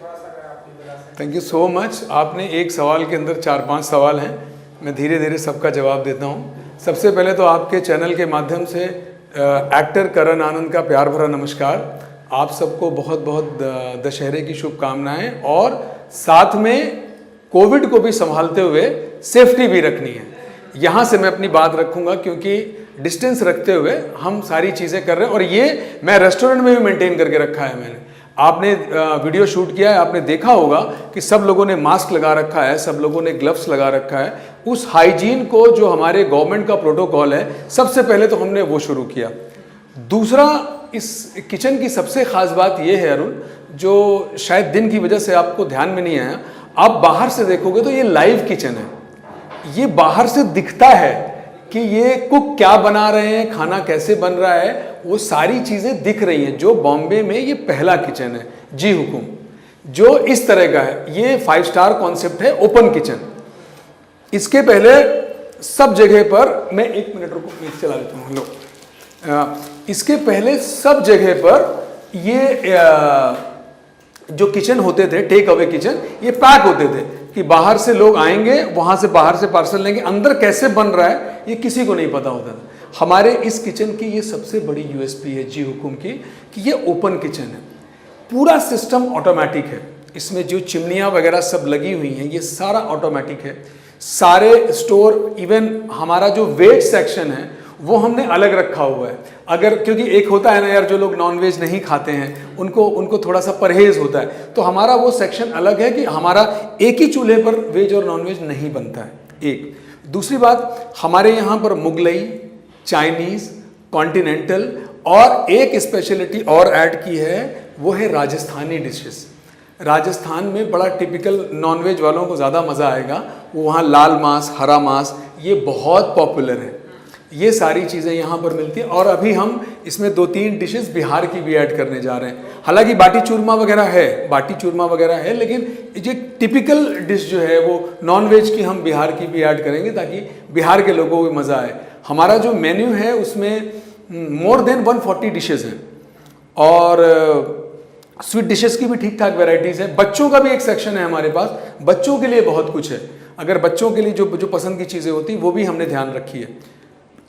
थोड़ा सा अगर आप बता सकें। Thank you so much. आपने एक सवाल के अंदर 4-5 सवाल हैं, मैं धीरे धीरे सबका जवाब देता हूँ। सबसे पहले तो आपके चैनल के माध्यम से एक्टर करण आनंद का प्यार भरा नमस्कार। आप सबको बहुत बहुत दशहरे की शुभकामनाएं, और साथ में कोविड को भी संभालते हुए सेफ्टी भी रखनी है। यहाँ से मैं अपनी बात रखूँगा क्योंकि डिस्टेंस रखते हुए हम सारी चीज़ें कर रहे हैं, और ये मैं रेस्टोरेंट में भी मेंटेन करके रखा है मैंने। आपने वीडियो शूट किया है, आपने देखा होगा कि सब लोगों ने मास्क लगा रखा है, सब लोगों ने ग्लव्स लगा रखा है। उस हाइजीन को जो हमारे गवर्नमेंट का प्रोटोकॉल है, सबसे पहले तो हमने वो शुरू किया। दूसरा, इस किचन की सबसे ख़ास बात ये है अरुण, जो शायद दिन की वजह से आपको ध्यान में नहीं आया, आप बाहर से देखोगे तो ये लाइव किचन है। ये बाहर से दिखता है कि ये कुक क्या बना रहे हैं, खाना कैसे बन रहा है, वो सारी चीज़ें दिख रही हैं। जो बॉम्बे में ये पहला किचन है, जी हुकुम, जो इस तरह का है। ये 5 स्टार कॉन्सेप्ट है, ओपन किचन। इसके पहले सब जगह पर, मैं 1 मिनट रुको, मैं चला लेता हूँ। लो, इसके पहले सब जगह पर ये जो किचन होते थे, टेक अवे किचन, ये पैक होते थे कि बाहर से लोग आएंगे, वहाँ से बाहर से पार्सल लेंगे, अंदर कैसे बन रहा है ये किसी को नहीं पता होता था। हमारे इस किचन की ये सबसे बड़ी यूएसपी है जी हुकुम की, कि ये ओपन किचन है। पूरा सिस्टम ऑटोमेटिक है। इसमें जो चिमनियाँ वगैरह सब लगी हुई हैं, ये सारा ऑटोमेटिक है। सारे स्टोर, इवन हमारा जो वेज सेक्शन है वो हमने अलग रखा हुआ है। अगर, क्योंकि एक होता है ना यार, जो लोग नॉनवेज नहीं खाते हैं उनको थोड़ा सा परहेज होता है, तो हमारा वो सेक्शन अलग है कि हमारा एक ही चूल्हे पर वेज और नॉनवेज नहीं बनता है। एक दूसरी बात, हमारे यहाँ पर मुगलई, चाइनीज़, कॉन्टिनेंटल, और एक स्पेशलिटी और ऐड की है, वो है राजस्थानी डिशेस। राजस्थान में बड़ा टिपिकल, नॉनवेज वालों को ज़्यादा मज़ा आएगा, वो वहाँ लाल मांस, हरा मांस, ये बहुत पॉपुलर है। ये सारी चीज़ें यहाँ पर मिलती हैं, और अभी हम इसमें 2-3 डिशेस बिहार की भी ऐड करने जा रहे हैं। हालांकि बाटी चूरमा वगैरह है, लेकिन ये टिपिकल डिश जो है वो नॉनवेज की हम बिहार की भी ऐड करेंगे, ताकि बिहार के लोगों को भी मज़ा आए। हमारा जो मेन्यू है उसमें मोर देन 140 डिशेज़ हैं, और स्वीट डिशेस की भी ठीक ठाक वेराइटीज़ है। बच्चों का भी एक सेक्शन है हमारे पास, बच्चों के लिए बहुत कुछ है। अगर बच्चों के लिए जो पसंद की चीज़ें होती, वो भी हमने ध्यान रखी है।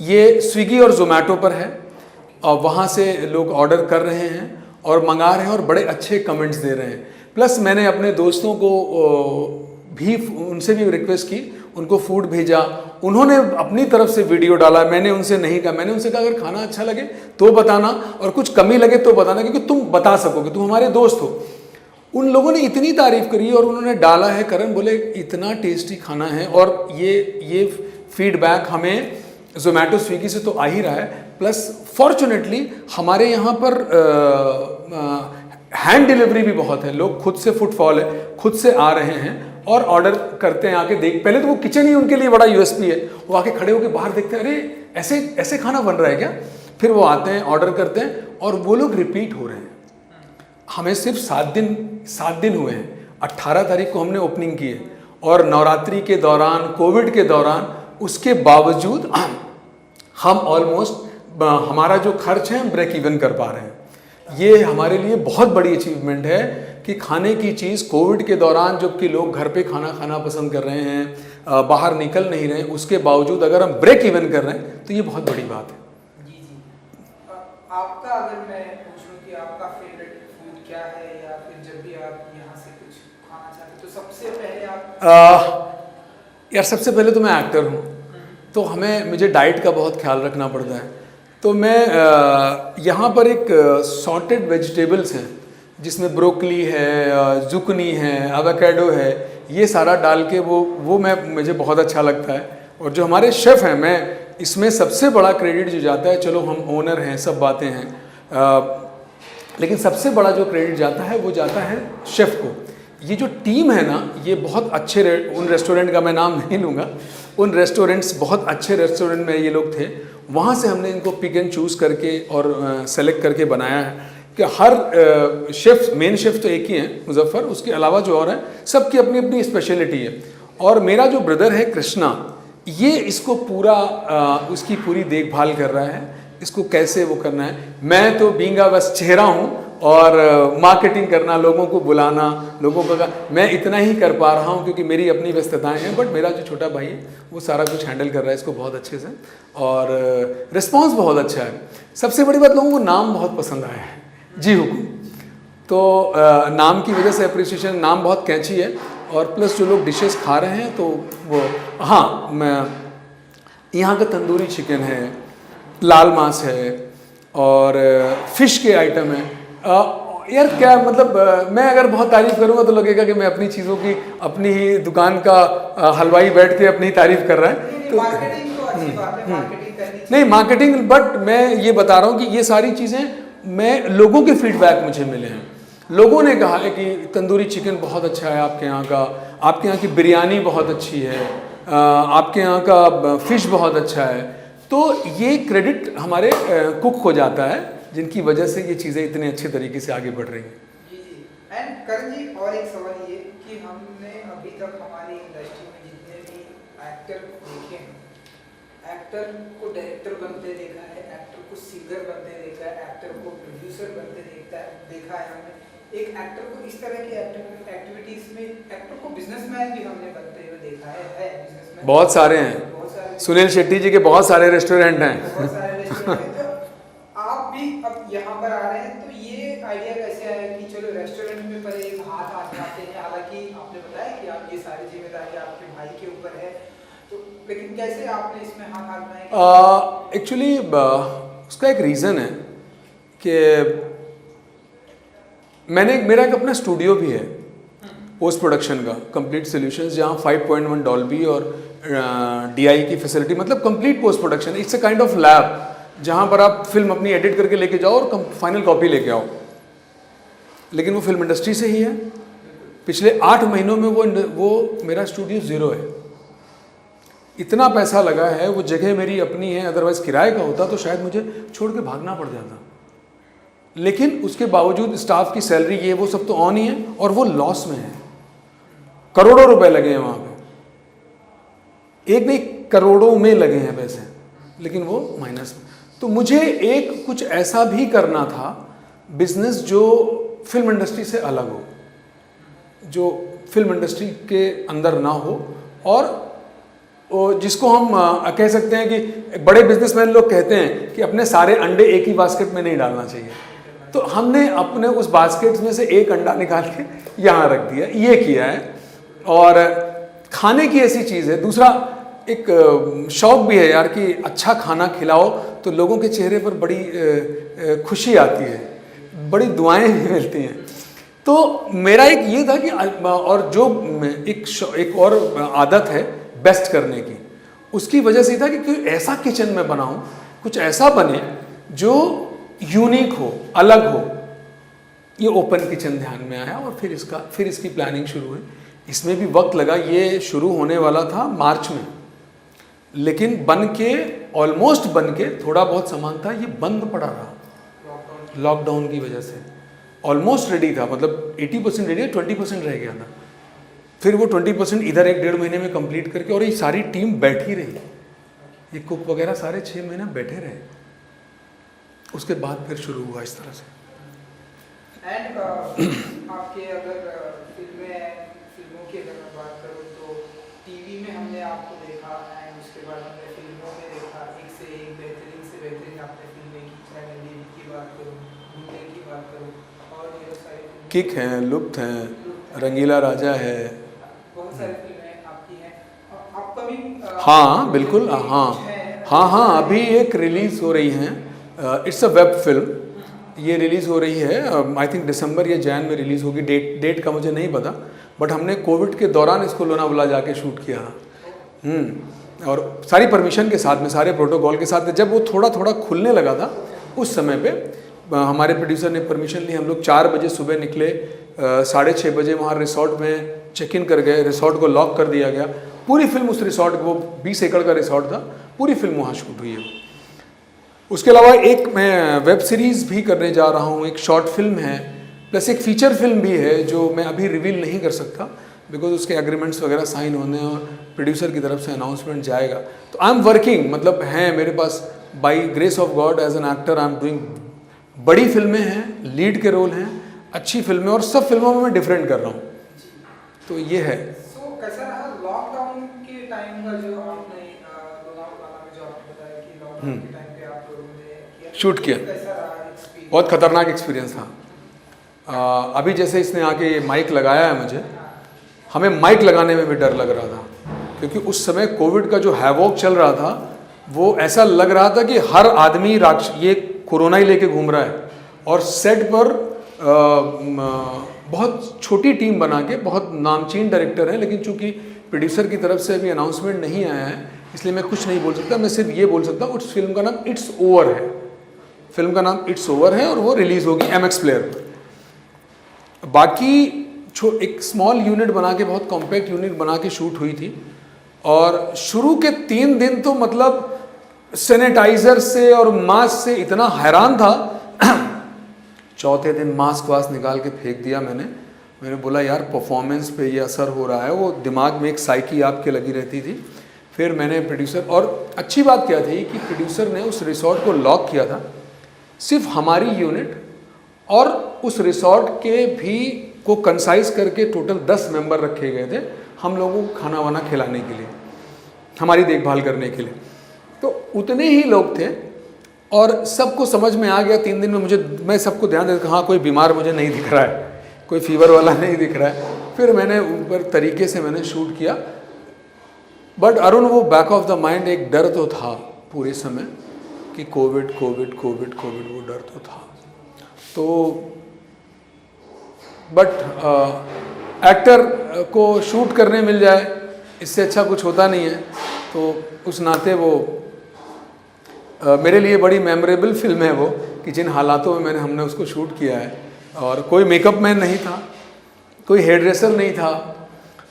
ये स्विगी और जोमेटो पर है, और वहाँ से लोग ऑर्डर कर रहे हैं और मंगा रहे हैं, और बड़े अच्छे कमेंट्स दे रहे हैं। प्लस मैंने अपने दोस्तों को भी, उनसे भी रिक्वेस्ट की, उनको फूड भेजा, उन्होंने अपनी तरफ से वीडियो डाला। मैंने उनसे नहीं कहा, मैंने उनसे कहा अगर खाना अच्छा लगे तो बताना, और कुछ कमी लगे तो बताना, क्योंकि तुम बता सकोगे, तुम हमारे दोस्त हो। उन लोगों ने इतनी तारीफ़ करी और उन्होंने डाला है, करण बोले इतना टेस्टी खाना है। और ये फीडबैक हमें जोमेटो स्विगी से तो आ ही रहा है, प्लस फॉर्चुनेटली हमारे यहाँ पर हैंड डिलीवरी भी बहुत है। लोग खुद से, फुटफॉल है, खुद से आ रहे हैं और ऑर्डर करते हैं, आके देख, पहले तो वो किचन ही उनके लिए बड़ा यूएसपी है। वो आके खड़े होकर बाहर देखते हैं, अरे ऐसे खाना बन रहा है क्या? फिर वो आते हैं, ऑर्डर करते हैं, और वो लोग रिपीट हो रहे हैं। हमें सिर्फ 7 दिन हुए हैं। 18 तारीख को हमने ओपनिंग की है, और नवरात्रि के दौरान, कोविड के दौरान, उसके बावजूद हम ऑलमोस्ट, हमारा जो खर्च है हम ब्रेक इवन कर पा रहे हैं। ये हमारे लिए बहुत बड़ी अचीवमेंट है कि खाने की चीज़ कोविड के दौरान, जबकि लोग घर पे खाना खाना पसंद कर रहे हैं, बाहर निकल नहीं रहे हैं, उसके बावजूद अगर हम ब्रेक इवन कर रहे हैं तो ये बहुत बड़ी बात है। जी। आपका, अगर मैं पूछूं कि आपका फेवरेट फूड क्या है, या फिर जब भी आप यहाँ से कुछ खाना चाहते तो सबसे पहले आप यार सबसे पहले तो मैं एक्टर हूँ, तो मुझे डाइट का बहुत ख्याल रखना पड़ता है। तो मैं यहाँ पर एक सॉर्टेड वेजिटेबल्स हैं, जिसमें ब्रोकली है, जुकनी है, एवोकाडो है, ये सारा डाल के वो मुझे बहुत अच्छा लगता है। और जो हमारे शेफ़ हैं, मैं इसमें सबसे बड़ा क्रेडिट जो जाता है, चलो हम ओनर हैं, सब बातें हैं, लेकिन सबसे बड़ा जो क्रेडिट जाता है वो जाता है शेफ़ को। ये जो टीम है ना, ये बहुत अच्छे, उन रेस्टोरेंट का मैं नाम नहीं लूँगा, उन रेस्टोरेंट्स, बहुत अच्छे रेस्टोरेंट में ये लोग थे, वहाँ से हमने इनको पिक एंड चूज़ करके और सेलेक्ट करके बनाया है। कि हर शेफ़, मेन शेफ़ तो एक ही हैं मुजफ्फर, उसके अलावा जो और हैं सबकी अपनी अपनी स्पेशलिटी है। और मेरा जो ब्रदर है कृष्णा, ये इसको पूरा उसकी पूरी देखभाल कर रहा है, इसको कैसे वो करना है। मैं तो बींगा बस चेहरा हूँ, और मार्केटिंग करना, लोगों को बुलाना, लोगों का मैं इतना ही कर पा रहा हूँ क्योंकि मेरी अपनी व्यस्तताएं हैं, बट मेरा जो छोटा भाई है वो सारा कुछ हैंडल कर रहा है इसको बहुत अच्छे से, और रिस्पॉन्स बहुत अच्छा है। सबसे बड़ी बात, लोगों को नाम बहुत पसंद आया है। जी हुकुम। तो नाम की वजह से अप्रिसिएशन, नाम बहुत कैची है, और प्लस जो लोग डिशेस खा रहे हैं तो वो, हाँ, मैं यहाँ का तंदूरी चिकन है, लाल मांस है, और फिश के आइटम है। यार क्या मतलब, मैं अगर बहुत तारीफ़ करूँगा तो लगेगा कि मैं अपनी चीज़ों की, अपनी ही दुकान का हलवाई बैठ के अपनी तारीफ़ कर रहा है। तो मार्केटिंग तो अच्छी बात है, मार्केटिंग करनी चाहिए। नहीं, मार्केटिंग, बट मैं ये बता रहा हूँ कि ये सारी चीज़ें, मैं लोगों के फीडबैक मुझे मिले हैं। लोगों ने कहा है कि तंदूरी चिकन बहुत अच्छा है आपके यहाँ का, आपके यहाँ की बिरयानी बहुत अच्छी है, आपके यहाँ का फ़िश बहुत अच्छा है। तो ये क्रेडिट हमारे कुक को जाता है, जिनकी वजह से ये चीज़ें इतने अच्छे तरीके से आगे बढ़ रही हैं। जी जी। एंड करण जी, और एक सवाल ये कि हमने अभी तक हमारी इंडस्ट्री में जितने भी एक्टर देखे हैं, एक्टर को डायरेक्टर बनते देखा है, एक्टर को सिंगर बनते देखा है, एक्टर को प्रोड्यूसर बनते देखा है हमने। एक एक्टर को इस तरह की एक्टिविटीज में, एक्टर को बिजनेसमैन भी हमने बनते हुए देखा है बिजनेसमैन बहुत सारे हैं, बहुत सारे। सुनील शेट्टी जी के बहुत सारे रेस्टोरेंट हैं। बहुत सारे रेस्टोरेंट हैं। तो आप भी अब यहाँ पर आ रहे हैं, तो ये आइडिया कैसे आया कि चलो रेस्टोरेंट में पहले एक हाथ आजमाते हैं? हालांकि आपने बताया कि आप, ये सारी जिम्मेदारी आपके भाई के ऊपर है, तो लेकिन कैसे आपने इसमें हाथ आजमाया? एक्चुअली उसका एक रीज़न है कि मेरा एक अपना स्टूडियो भी है पोस्ट प्रोडक्शन का, कंप्लीट सॉल्यूशंस, जहाँ 5.1 डॉल्बी और DI की फैसिलिटी, मतलब complete post production. It's a kind of lab जहाँ पर आप फिल्म अपनी एडिट करके लेके जाओ और फाइनल कॉपी लेके आओ। लेकिन वो फिल्म इंडस्ट्री से ही है। पिछले 8 महीनों में वो मेरा स्टूडियो ज़ीरो है। इतना पैसा लगा है, वो जगह मेरी अपनी है, अदरवाइज़ किराए का होता तो शायद मुझे छोड़ के भागना पड़ जाता। लेकिन उसके बावजूद स्टाफ की सैलरी, ये वो सब तो ऑन ही है, और वो लॉस में है। करोड़ों रुपए लगे हैं वहाँ पे, एक नहीं करोड़ों में लगे हैं पैसे, लेकिन वो माइनस में। तो मुझे एक कुछ ऐसा भी करना था बिजनेस जो फिल्म इंडस्ट्री से अलग हो, जो फिल्म इंडस्ट्री के अंदर ना हो, और जिसको हम कह सकते हैं कि बड़े बिजनेसमैन लोग कहते हैं कि अपने सारे अंडे एक ही बास्केट में नहीं डालना चाहिए। तो हमने अपने उस बास्केट में से एक अंडा निकाल के यहाँ रख दिया, ये किया है। और खाने की ऐसी चीज़ है, दूसरा एक शौक भी है यार कि अच्छा खाना खिलाओ तो लोगों के चेहरे पर बड़ी खुशी आती है, बड़ी दुआएं मिलती हैं। तो मेरा एक ये था कि, और जो एक और आदत है बेस्ट करने की, उसकी वजह से था कि कोई ऐसा किचन में बनाऊं, कुछ ऐसा बने जो यूनिक हो, अलग हो। ये ओपन किचन ध्यान में आया, और फिर इसकी प्लानिंग शुरू हुई। इसमें भी वक्त लगा, ये शुरू होने वाला था मार्च में, लेकिन ऑलमोस्ट बन के थोड़ा बहुत सामान था, ये बंद पड़ा रहा लॉकडाउन की वजह से। ऑलमोस्ट रेडी था, मतलब 80% रेडी है, 20% रह गया था। फिर वो 20% इधर 1-1.5 महीने में कंप्लीट करके, और ये सारी टीम बैठी रही, ये कुक वगैरह सारे 6 महीने बैठे रहे। उसके बाद फिर शुरू हुआ इस तरह से। एंड आपके अगर फिल्मों की अगर मैं बात करूँ तो टीवी में हमने आपको देखा, एंड उसके बाद हमने फिल्मों में देखा, एक से एक बेहतरीन से बेहतरीन आपने फिल्में की, चाहे मैं देवी की बात करूँ, घूमने की बात करूँ, और ये सारी किक हैं, लुप्त हैं, रंगीला राजा है, बहुत सारी फिल्में आपकी हैं। अपकमिंग हाँ बिल्कुल, हाँ अभी एक रिलीज़ हो रही हैं, इट्स अ वेब फिल्म, ये रिलीज़ हो रही है, आई थिंक दिसंबर या जैन में रिलीज़ होगी। डेट का मुझे नहीं पता, बट हमने कोविड के दौरान इसको लोनावाला जाके शूट किया था। और सारी परमिशन के साथ में, सारे प्रोटोकॉल के साथ में। जब वो थोड़ा थोड़ा खुलने लगा था, उस समय पे हमारे प्रोड्यूसर ने परमिशन ली। हम लोग 4 बजे सुबह निकले, 6:30 बजे वहाँ रिसोर्ट में चेक इन कर गए, रिसोर्ट को लॉक कर दिया गया। पूरी फिल्म उस रिसोर्ट, वो 20 एकड़ का रिसोर्ट था, पूरी फिल्म वहाँ शूट हुई है। उसके अलावा एक मैं वेब सीरीज़ भी करने जा रहा हूँ, एक शॉर्ट फिल्म है, प्लस एक फीचर फिल्म भी है जो मैं अभी रिवील नहीं कर सकता, बिकॉज उसके एग्रीमेंट्स वगैरह साइन होने और प्रोड्यूसर की तरफ से अनाउंसमेंट जाएगा। तो आई एम वर्किंग, मतलब हैं मेरे पास, by grace of God as an actor I am doing बड़ी फिल्में हैं, लीड के रोल हैं, अच्छी फिल्में, और सब फिल्मों में मैं डिफरेंट कर रहा हूँ। तो ये है। सो कैसा रहा लॉकडाउन के टाइम का जो आपने लोनावाला में जो आपने बताया कि लॉकडाउन के टाइम पे आप लोगों ने किया शूट किया, कैसा रहा एक्सपीरियंस? बहुत खतरनाक एक्सपीरियंस था। अभी जैसे इसने आके ये माइक लगाया है मुझे, हमें माइक लगाने में भी डर लग रहा था, क्योंकि उस समय कोविड का जो हैवॉक चल रहा था वो ऐसा लग रहा था कि हर आदमी ये कोरोना ही लेके घूम रहा है। और सेट पर बहुत छोटी टीम बना के, बहुत नामचीन डायरेक्टर हैं, लेकिन चूंकि प्रोड्यूसर की तरफ से अभी अनाउंसमेंट नहीं आया है इसलिए मैं कुछ नहीं बोल सकता। मैं सिर्फ ये बोल सकता हूँ उस फिल्म का नाम इट्स ओवर है। फिल्म का नाम इट्स ओवर है और वो रिलीज होगी MX प्लेयर पर। बाकी एक स्मॉल यूनिट बना के, बहुत कॉम्पैक्ट यूनिट बना के शूट हुई थी। और शुरू के 3 दिन तो मतलब सैनिटाइजर से और मास्क से इतना हैरान था चौथे दिन मास्क वास्क निकाल के फेंक दिया मैंने बोला यार परफॉर्मेंस पे ये असर हो रहा है। वो दिमाग में एक साइकी आपके लगी रहती थी। फिर मैंने प्रोड्यूसर, और अच्छी बात क्या थी कि प्रोड्यूसर ने उस रिसोर्ट को लॉक किया था, सिर्फ हमारी यूनिट और उस रिसोर्ट के भी को कंसाइज करके टोटल 10 मेंबर रखे गए थे हम लोगों को खाना वाना खिलाने के लिए, हमारी देखभाल करने के लिए। तो उतने ही लोग थे और सबको समझ में आ गया 3 दिन में। मैं सबको ध्यान देता, हाँ कोई बीमार मुझे नहीं दिख रहा है, कोई फीवर वाला नहीं दिख रहा है। फिर मैंने ऊपर तरीके से मैंने शूट किया। बट अरुण, वो बैक ऑफ द माइंड एक डर तो था पूरे समय कि कोविड वो डर तो था। तो बट एक्टर को शूट करने मिल जाए इससे अच्छा कुछ होता नहीं है। तो उस नाते वो मेरे लिए बड़ी मेमोरेबल फिल्म है वो, कि जिन हालातों में हमने उसको शूट किया है। और कोई मेकअप मैन नहीं था, कोई हेयर ड्रेसर नहीं था।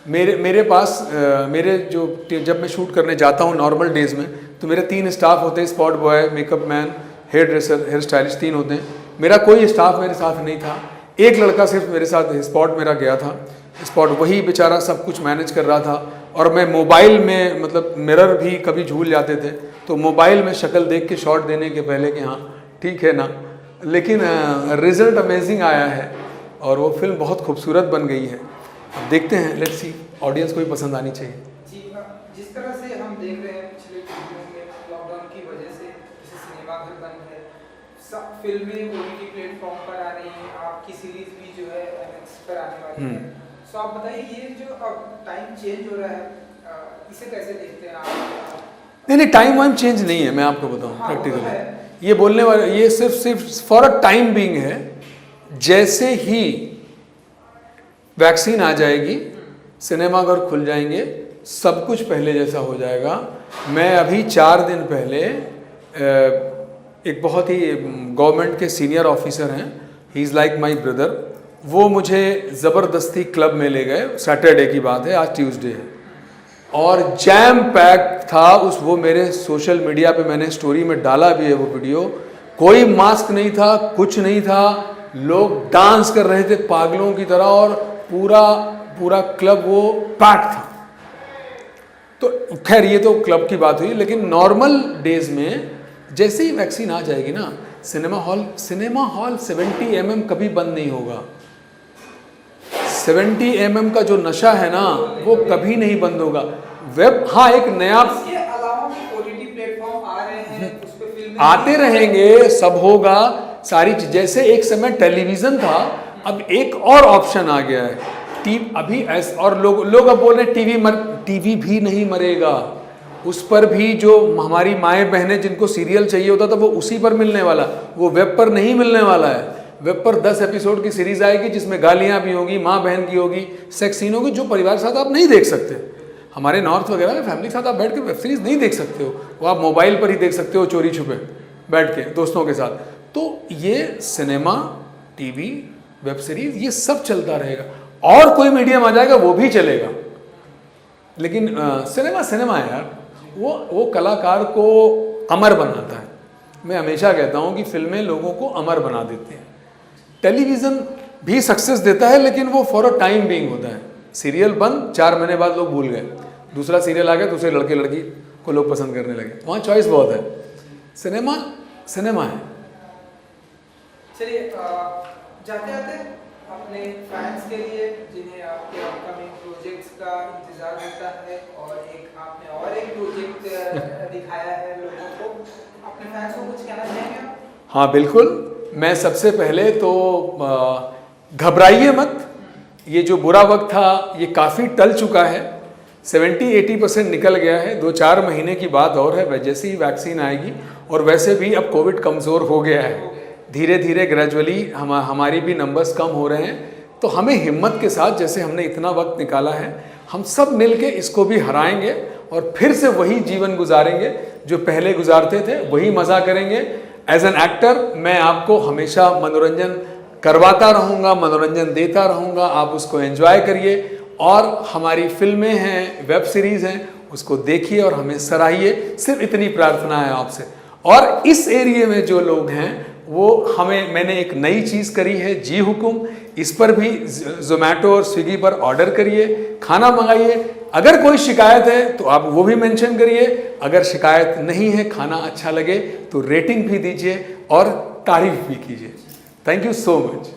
मेरे पास जब मैं शूट करने जाता हूँ नॉर्मल डेज़ में, तो मेरे 3 स्टाफ होते हैं, spot boy, makeup man, hairdresser, hair stylist, 3 होते हैं। मेरा कोई स्टाफ मेरे साथ नहीं था। एक लड़का सिर्फ मेरे साथ स्पॉट मेरा गया था। स्पॉट वही बेचारा सब कुछ मैनेज कर रहा था। और मैं मोबाइल में, मतलब मिरर भी कभी झूल जाते थे, तो मोबाइल में शक्ल देख के शॉट देने के पहले कि हाँ ठीक है ना। लेकिन रिजल्ट अमेजिंग आया है और वो फिल्म बहुत खूबसूरत बन गई है। अब देखते हैं, लेट्स सी, ऑडियंस को भी पसंद आनी चाहिए। जी, जिस तरह से हम देख रहे हैं पिछले कुछ दिनों में लॉकडाउन की वजह से जैसे सिनेमाघर बंद है, सब फिल्में OTT प्लेटफॉर्म पर आ रही हैं, आपकी सीरीज भी जो है MX पर आने वाली है। सो आप बताइए, ये जो अब टाइम चेंज हो रहा है, इसे कैसे देखते हैं आप? नहीं, टाइम वाइम चेंज नहीं है, मैं आपको बताऊँ प्रैक्टिकली। ये बोलने वाला, ये सिर्फ फॉर अ टाइम बीइंग है। जैसे ही वैक्सीन आ जाएगी, सिनेमाघर खुल जाएंगे, सब कुछ पहले जैसा हो जाएगा। मैं अभी 4 दिन पहले एक बहुत ही गवर्नमेंट के सीनियर ऑफिसर हैं, he is like my brother, वो मुझे ज़बरदस्ती क्लब में ले गए। सैटरडे की बात है, आज ट्यूसडे है, और जैम पैक था वो मेरे सोशल मीडिया पे मैंने स्टोरी में डाला भी है वो वीडियो। कोई मास्क नहीं था, कुछ नहीं था, लोग डांस कर रहे थे पागलों की तरह और पूरा क्लब वो पैक था। तो खैर ये तो क्लब की बात हुई, लेकिन नॉर्मल डेज में जैसे ही वैक्सीन आ जाएगी ना, सिनेमा हॉल 70 mm कभी बंद नहीं होगा। 70 mm का जो नशा है ना, वो कभी नहीं बंद होगा। वेब, हाँ, एक नया, इसके अलावा OTT प्लेटफॉर्म आ रहे हैं, उस पे फिल्में आते रहेंगे, सब होगा, सारी चीज। जैसे एक समय टेलीविजन था, अब एक और ऑप्शन आ गया है अभी और लोग अब बोल रहे हैं टीवी भी नहीं मरेगा। उस पर भी जो हमारी माएँ बहनें जिनको सीरियल चाहिए होता था वो उसी पर मिलने वाला, वो वेब पर नहीं मिलने वाला है। वेब पर 10 एपिसोड की सीरीज आएगी जिसमें गालियाँ भी होगी, माँ बहन की होगी, सेक्स सीन होगी, जो परिवार के साथ आप नहीं देख सकते। हमारे नॉर्थ वगैरह में फैमिली के साथ आप बैठ के वेब सीरीज नहीं देख सकते हो, वो आप मोबाइल पर ही देख सकते हो चोरी छुपे बैठ के दोस्तों के साथ। तो ये सिनेमा, टीवी, वेब सीरीज, ये सब चलता रहेगा। और कोई मीडियम आ जाएगा वो भी चलेगा, लेकिन सिनेमा है यार, वो कलाकार को अमर बनाता है। मैं हमेशा कहता हूँ कि फिल्में लोगों को अमर बना देती हैं। टेलीविज़न भी सक्सेस देता है, लेकिन वो फॉर अ टाइम बीइंग होता है। सीरियल बंद, 4 महीने बाद लोग भूल गए, दूसरा सीरियल आ गया, दूसरे लड़के लड़की को लोग पसंद करने लगे, वहाँ चॉइस बहुत है। सिनेमा है। चलिए जाते जाते अपने फैंस के लिए जिन्हें आपके अपकमिंग प्रोजेक्ट्स का इंतजार होता है और एक प्रोजेक्ट दिखाया है लोगों को, अपने फैंस को कुछ कहना चाहेंगे आप? हाँ बिल्कुल, मैं सबसे पहले तो घबराइए मत। ये जो बुरा वक्त था ये काफ़ी टल चुका है, 70-80% निकल गया है। 2-4 महीने की बात और है, जैसे ही वैक्सीन आएगी। और वैसे भी अब कोविड कमज़ोर हो गया है, धीरे धीरे ग्रेजुअली हमारी भी नंबर्स कम हो रहे हैं। तो हमें हिम्मत के साथ, जैसे हमने इतना वक्त निकाला है, हम सब मिलके इसको भी हराएंगे और फिर से वही जीवन गुजारेंगे जो पहले गुजारते थे, वही मज़ा करेंगे। एज एन एक्टर मैं आपको हमेशा मनोरंजन करवाता रहूँगा, मनोरंजन देता रहूँगा, आप उसको एंजॉय करिए। और हमारी फिल्में हैं, वेब सीरीज़ हैं, उसको देखिए और हमें सराहिए। सिर्फ इतनी प्रार्थना है आपसे। और इस एरिया में जो लोग हैं वो मैंने एक नई चीज़ करी है, जी हुकुम। इस पर भी ज़ोमैटो और स्विगी पर ऑर्डर करिए, खाना मंगाइए। अगर कोई शिकायत है तो आप वो भी मेंशन करिए। अगर शिकायत नहीं है, खाना अच्छा लगे तो रेटिंग भी दीजिए और तारीफ भी कीजिए। Thank you so much.